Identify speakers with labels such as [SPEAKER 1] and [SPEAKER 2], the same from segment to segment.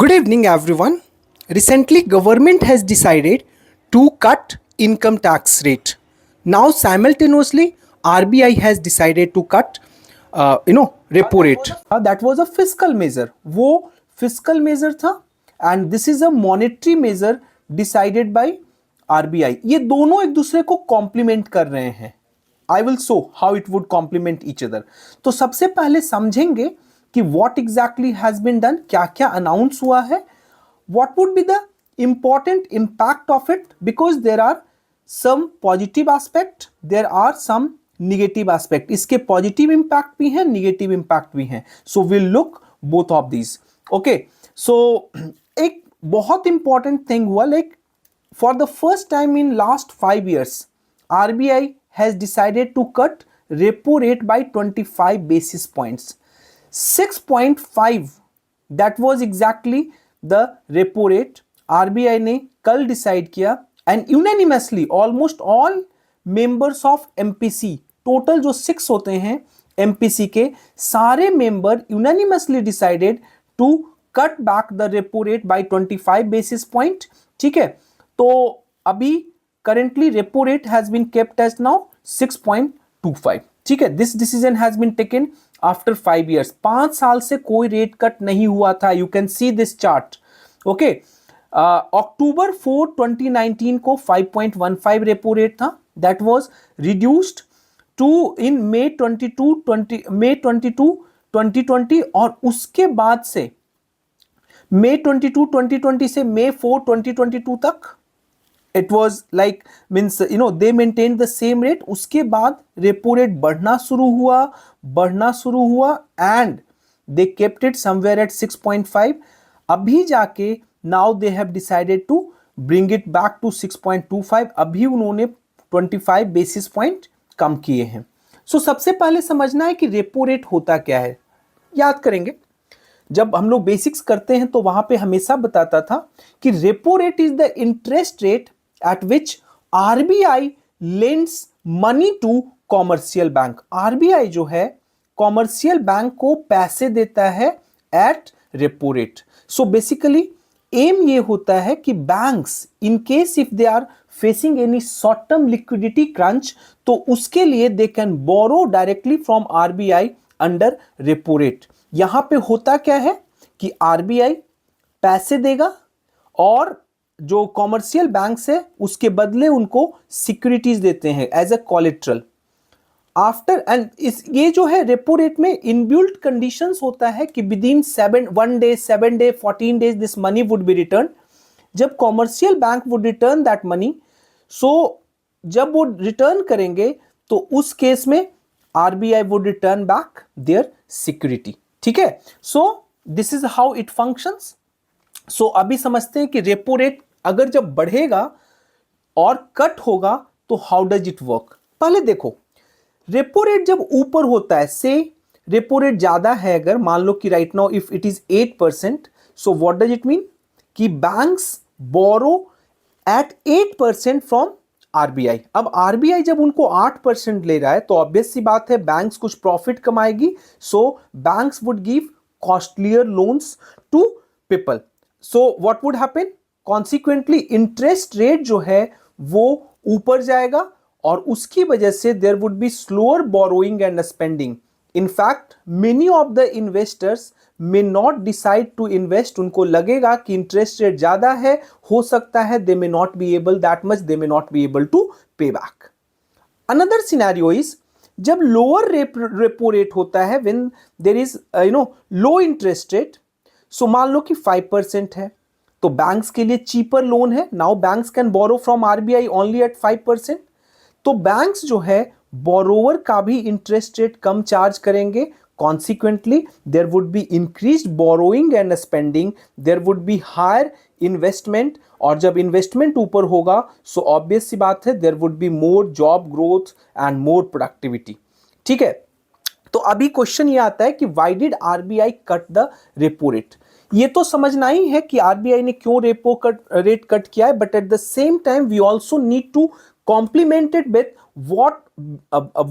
[SPEAKER 1] Good evening, everyone. Recently, government has decided to cut income tax rate. Now, simultaneously, RBI has decided to cut, repo rate. That was a fiscal measure. वो fiscal measure था, and this is a monetary measure decided by RBI. ये दोनों एक दूसरे को complement कर रहे हैं. I will show how it would complement each other. तो सबसे पहले समझेंगे कि what exactly has been done, क्या क्या अनाउंस हुआ है, what would be the important impact of it, because there are some positive aspect, there are some negative aspect. इसके positive impact भी हैं, negative impact भी हैं. So we'll look both of these. Okay, so एक बहुत important thing हुआ, like for the first time in last 5 years, RBI has decided to cut repo rate by 25 basis points. 6.5 that was exactly the repo rate. RBI ने कल decide किया and unanimously almost all members of MPC, total जो 6 होते हैं MPC के सारे member unanimously decided to cut back the repo rate by 25 basis point. ठीक है, तो अभी currently repo rate has been kept as now 6.25. ठीक है, this decision has been taken after 5 years. 5 साल से कोई रेट कट नहीं हुआ था. You can see this chart. Okay, अक्टूबर 4 2019 को 5.15 रेपो रेट था. That was reduced to in May 22 2020 और उसके बाद से मे 22 2020 से मे 4 2022 तक it was like means they maintained the same rate. उसके बाद रेपो रेट बढ़ना शुरू हुआ and they kept it somewhere at 6.5. अभी जाके now they have decided to bring it back to 6.25. अभी उन्होंने 25 बेसिस पॉइंट कम किए हैं. सो सबसे पहले समझना है कि रेपो रेट होता क्या है. याद करेंगे जब हम लोग बेसिक्स करते हैं तो वहां पे हमेशा बताता था कि repo rate is the interest rate at which RBI lends money to commercial bank. RBI जो है कॉमर्शियल बैंक को पैसे देता है at repo rate. So basically um ये होता है कि banks in case if they are facing any short term liquidity crunch तो उसके लिए they can borrow directly from RBI under repo rate. यहां पे होता क्या है कि RBI पैसे देगा और जो कॉमर्शियल बैंक्स है उसके बदले उनको सिक्योरिटीज देते हैं as a collateral. After and ये जो है रेपो रेट में इनबिल्ट कंडीशंस होता है कि within 1 day 7 day 14 days this money would be return. जब commercial bank would return that money, so जब वो रिटर्न करेंगे तो उस केस में RBI would return back their security. ठीक है, so this is how it functions. So अभी समझते हैं कि रेपो रेट अगर जब बढ़ेगा और कट होगा तो हाउ डज इट वर्क. पहले देखो, रेपो रेट जब ऊपर होता है, से रेपो रेट ज्यादा है, अगर मान लो कि right now if it is 8%, so what does it mean कि banks borrow at 8% from RBI. अब RBI जब उनको 8% ले रहा है तो ऑब्वियस सी बात है बैंक्स कुछ प्रॉफिट कमाएगी. So banks would give costlier loans to people. So what would happen, consequently interest rate जो है वो ऊपर जाएगा और उसकी वजह से there would be slower borrowing and spending. In fact many of the investors may not decide to invest. उनको लगेगा कि इंटरेस्ट रेट ज्यादा है, हो सकता है they may not be able that much, they may not be able to pay back. Another scenario is जब lower repo rate होता है, when there is low interest rate. So मान लो कि 5% है तो बैंक्स के लिए चीपर लोन है. Now banks can borrow from RBI only at 5%. तो बैंक्स जो है बोरोवर का भी इंटरेस्ट रेट कम चार्ज करेंगे. Consequently there would be increased borrowing and spending, there would be higher investment. और जब इन्वेस्टमेंट ऊपर होगा सो ऑब्वियस सी बात है there would be more job growth and more productivity. ठीक है, तो अभी क्वेश्चन ये आता है कि why did RBI cut the repo rate. ये तो समझना ही है कि RBI ने क्यों रेपो रेट कट किया है, but at the same time we also need to complement it with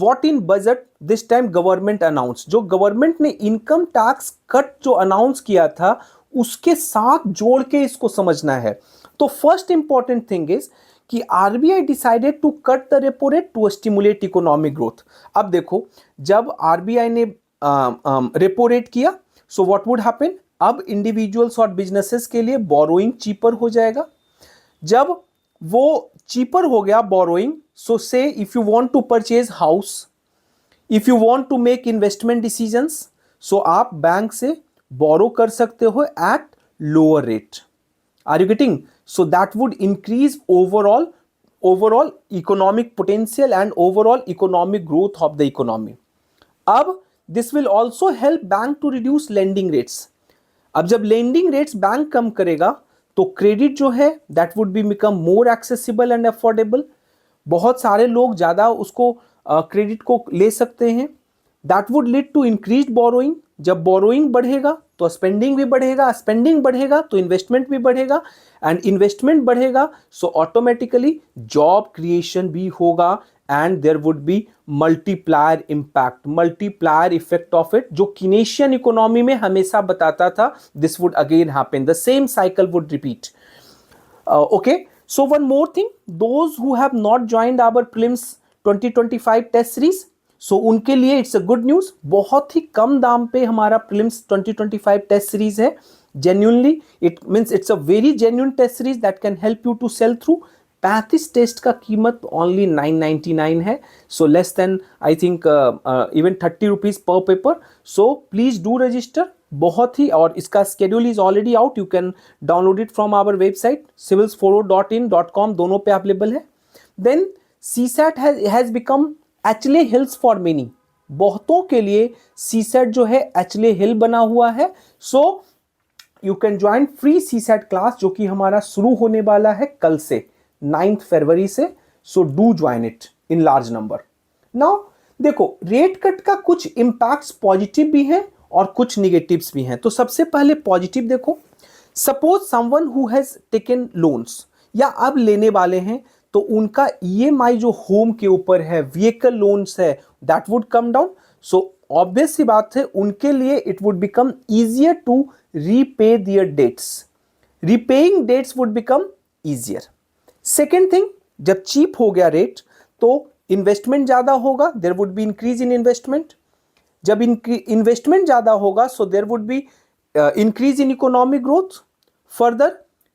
[SPEAKER 1] what in budget this time government announced. जो गवर्नमेंट ने इनकम टैक्स कट जो अनाउंस किया था उसके साथ जोड़ के इसको समझना है। तो फर्स्ट इंपॉर्टेंट थिंग इज कि RBI decided to cut the repo rate to stimulate economic growth. अब देखो, जब आरबीआई ने रेपो रेट किया, सो व्हाट वुड हैपन, अब इंडिविजुअल्स और बिजनेसेस के लिए बोरोइंग चीपर हो जाएगा। जब वो चीपर हो गया borrowing, so say if you want to purchase house, if you want to make investment decisions, so आप बैंक से बोरो कर सकते हो at lower rate. Are you getting? So that would increase overall economic potential and overall economic growth of the economy. अब this will also help bank to reduce lending rates. अब जब lending rates bank कम करेगा तो credit जो है that would be become more accessible and affordable. बहुत सारे लोग ज़्यादा उसको क्रेडिट को ले सकते हैं। That would lead to increase borrowing. जब बोरोइंग बढ़ेगा तो स्पेंडिंग भी बढ़ेगा, स्पेंडिंग बढ़ेगा तो इन्वेस्टमेंट भी बढ़ेगा, एंड इन्वेस्टमेंट बढ़ेगा सो ऑटोमेटिकली जॉब क्रिएशन भी होगा, and there would be multiplier impact, multiplier effect of it, जो किनेशियन इकोनॉमी में हमेशा बताता था this would again happen, the same cycle would repeat. Okay, so one more thing, those who have not joined our prelims 2025 test series, so उनके लिए it's a good news. बहुत ही कम दाम पे हमारा प्रीलिम्स 2025 टेस्ट सीरीज है। Genuinely it means it's a very genuine test series that can help you to sail through. 35 test का कीमत only 999 है, so less than I think even 30 rupees per paper. So please do register. बहुत ही, और इसका schedule is already out, you can download it from our website civils4.in.com, दोनों पे available है। Then CSAT has become एचले hills for many. बहुतों के लिए CSAT जो है एचले हिल बना हुआ है। So you can join free CSAT class, जो कि हमारा शुरू होने वाला है कल से 9 फरवरी से। So do join it in large number. Now देखो, रेट कट का कुछ इंपैक्ट्स पॉजिटिव भी हैं और कुछ निगेटिव्स भी हैं। तो सबसे पहले पॉजिटिव देखो, suppose someone who has taken loans या अब लेने वाले हैं, तो उनका EMI जो होम के ऊपर है, व्हीकल लोन्स है, that would come down. So obvious सी बात है, उनके लिए it would become easier to repay their debts, repaying debts would become easier. Second thing, जब चीप हो गया रेट तो इन्वेस्टमेंट ज्यादा होगा, there would be increase in investment. जब इन्वेस्टमेंट ज्यादा होगा so there would be increase in economic growth. Further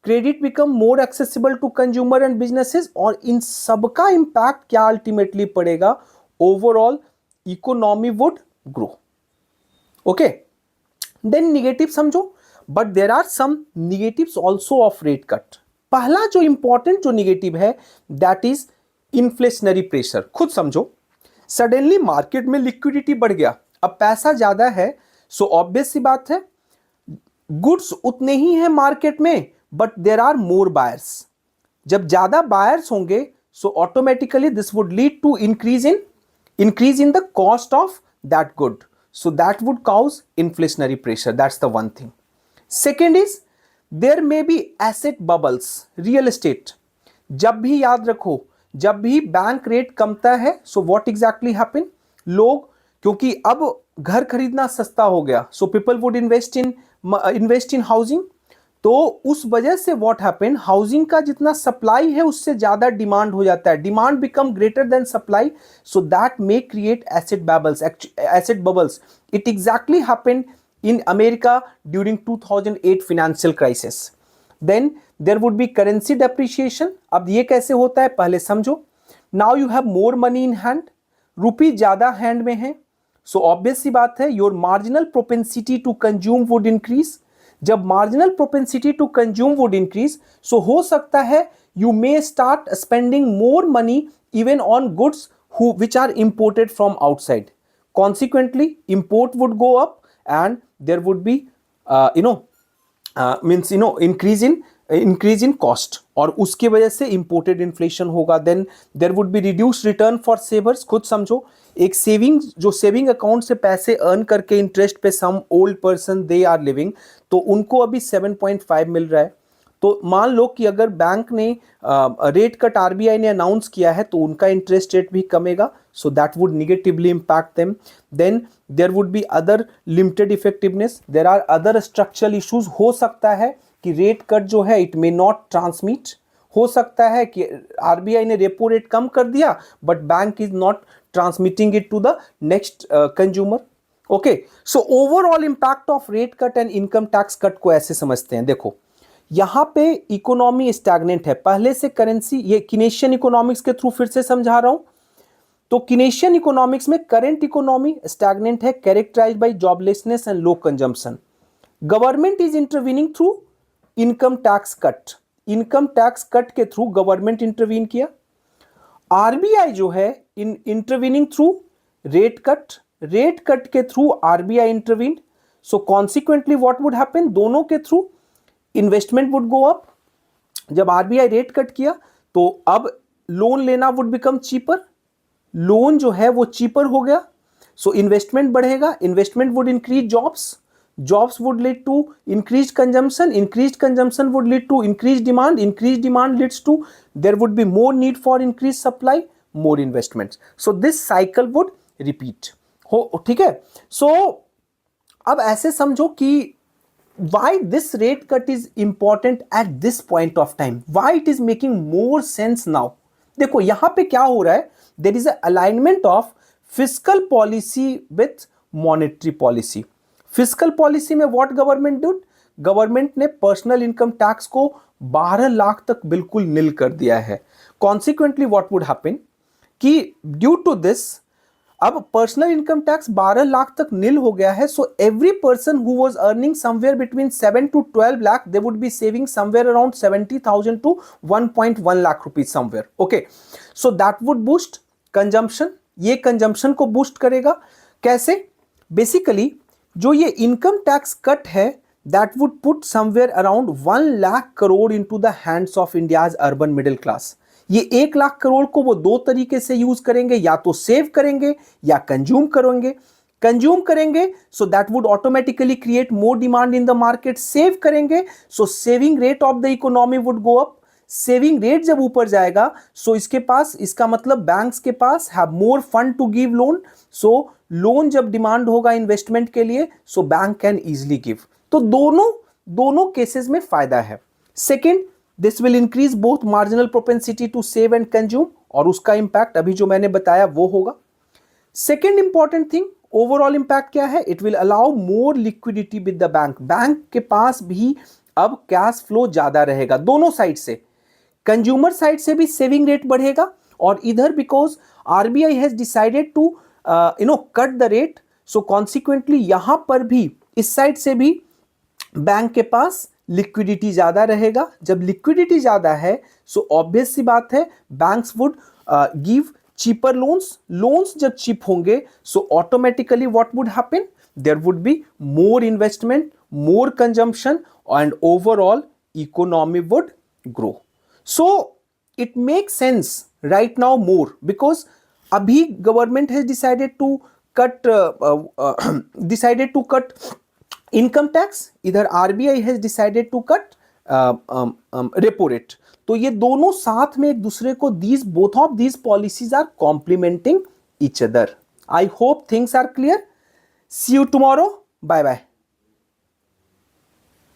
[SPEAKER 1] credit become more accessible to consumer and businesses, और इन सबका इंपैक्ट क्या अल्टीमेटली पड़ेगा, overall economy would grow. Okay, then negative समझो, but there are some negatives also of rate cut. पहला जो important जो negative है that is inflationary pressure. खुद समझो, सडनली मार्केट में लिक्विडिटी बढ़ गया, अब पैसा ज्यादा है, सो ऑब्वियस सी बात है गुड्स उतने ही हैं मार्केट में, but there are more buyers. जब ज्यादा बायर्स होंगे so automatically this would lead to increase in the cost of that good, so that would cause inflationary pressure, that's the one thing. Second is there may be asset bubbles, real estate. जब भी याद रखो, जब भी bank rate कमता है so what exactly happen, लोग, क्योंकि अब घर खरीदना सस्ता हो गया, so people would invest in housing. तो उस वजह से व्हाट हैपन, हाउसिंग का जितना सप्लाई है उससे ज्यादा डिमांड हो जाता है, demand become greater than supply, so that may create asset bubbles. It exactly happened in America during 2008 financial crisis. Then there would be currency depreciation. अब ये कैसे होता है पहले समझो। Now you have more money in hand, रुपी ज्यादा hand में है, so obvious सी बात है your marginal propensity to consume would increase. जब marginal propensity to consume would increase, so हो सकता है you may start spending more money even on goods which are imported from outside. Consequently, import would go up and there would be increase in cost, और उसके वजह से imported inflation होगा। then there would be reduced return for savers। खुद समझो, एक saving account से पैसे अर्न करके इंटरेस्ट पे some old person they are living, तो उनको अभी 7.5 मिल रहा है, तो मान लो कि अगर बैंक ने रेट कट आरबीआई ने अनाउंस किया है तो उनका इंटरेस्ट रेट भी कमेगा, so that would negatively impact them. Then there would be other limited effectiveness, there are other structural issues. हो सकता है कि रेट कट जो है इट मे नॉट ट्रांसमिट. हो सकता है कि आरबीआई ने रेपो रेट कम कर दिया but bank is not transmitting it to the next consumer. Okay, so overall impact of rate cut and income tax cut को ऐसे समझते हैं. देखो यहां पे इकोनॉमी स्टैग्नेंट है, पहले से करेंसी, ये किनेशियन इकोनॉमिक्स के थ्रू फिर से समझा रहा हूं. तो किनेशियन इकोनॉमिक्स में करंट इकोनॉमी स्टैग्नेंट है, characterized by joblessness and low consumption. Government is intervening through income tax cut. Income tax cut के थ्रू गवर्नमेंट इंटरवीन किया. आरबीआई जो है intervening through rate cut. Rate cut के थ्रू RBI intervene. So consequently what would happen, दोनों के थ्रू इन्वेस्टमेंट वुड गो अप. जब आरबीआई रेट कट किया तो अब लोन लेना वुड बिकम चीपर. लोन जो है वो चीपर हो गया, सो इन्वेस्टमेंट बढ़ेगा. Investment would increase jobs. Jobs would lead to increased consumption. Increased consumption would lead to increased demand. Increased demand leads to there would be more need for increased supply, more investments. So this cycle would repeat. हो ठीक है. So अब ऐसे समझो कि why this rate cut is important at this point of time. Why it is making more sense now. देखो यहां पे क्या हो रहा है, there is a alignment of fiscal policy with monetary policy. Physical policy में व्हाट गवर्नमेंट डिड, गवर्नमेंट ने personal income tax को 12 लाख तक बिल्कुल नील कर दिया है. कॉन्सिक्वेंटली व्हाट वुड हैपन कि ड्यू टू दिस अब पर्सनल इनकम टैक्स 12 लाख तक नील हो गया है. So every person who was earning somewhere between 7 to 12 lakh they would be saving somewhere around 70,000 to 1.1 lakh rupees somewhere. Okay, so that would boost consumption. ये consumption को boost करेगा. कैसे, basically जो ये इनकम टैक्स कट है that would put somewhere around 1 lakh crore into the hands of India's urban middle class. ये 1 लाख करोड़ को वो दो तरीके से यूज करेंगे, या तो सेव करेंगे या कंज्यूम करेंगे. कंज्यूम करेंगे so that would automatically create more demand in the market. Save करेंगे so saving rate of the economy would go up. Saving rate जब ऊपर जाएगा सो इसके पास, इसका मतलब बैंक्स के पास have more fund to give loan. So loan जब डिमांड होगा इन्वेस्टमेंट के लिए so bank can easily give. तो दोनों केसेस में फायदा है. Second, this will increase both marginal propensity to save and consume, और उसका इंपैक्ट अभी जो मैंने बताया वो होगा. Second important thing, overall impact क्या है, it will allow more liquidity with the bank. Bank के पास भी अब कैश फ्लो ज्यादा रहेगा दोनों साइड से. कंज्यूमर साइड से भी सेविंग रेट बढ़ेगा, और इधर because RBI has decided to cut the rate, so consequently यहां पर भी इस साइड से भी बैंक के पास लिक्विडिटी ज्यादा रहेगा. जब लिक्विडिटी ज्यादा है सो ऑब्वियस सी बात है banks would give cheaper loans. Loans जब चीप होंगे so automatically what would happen, there would be more investment, more consumption and overall economy would grow. So it makes sense right now more because अभी government has decided to cut income tax. इधर RBI has decided to cut repo rate. तो ये दोनों साथ में एक दूसरे को both of these policies are complementing each other. I hope things are clear. See you tomorrow. Bye bye.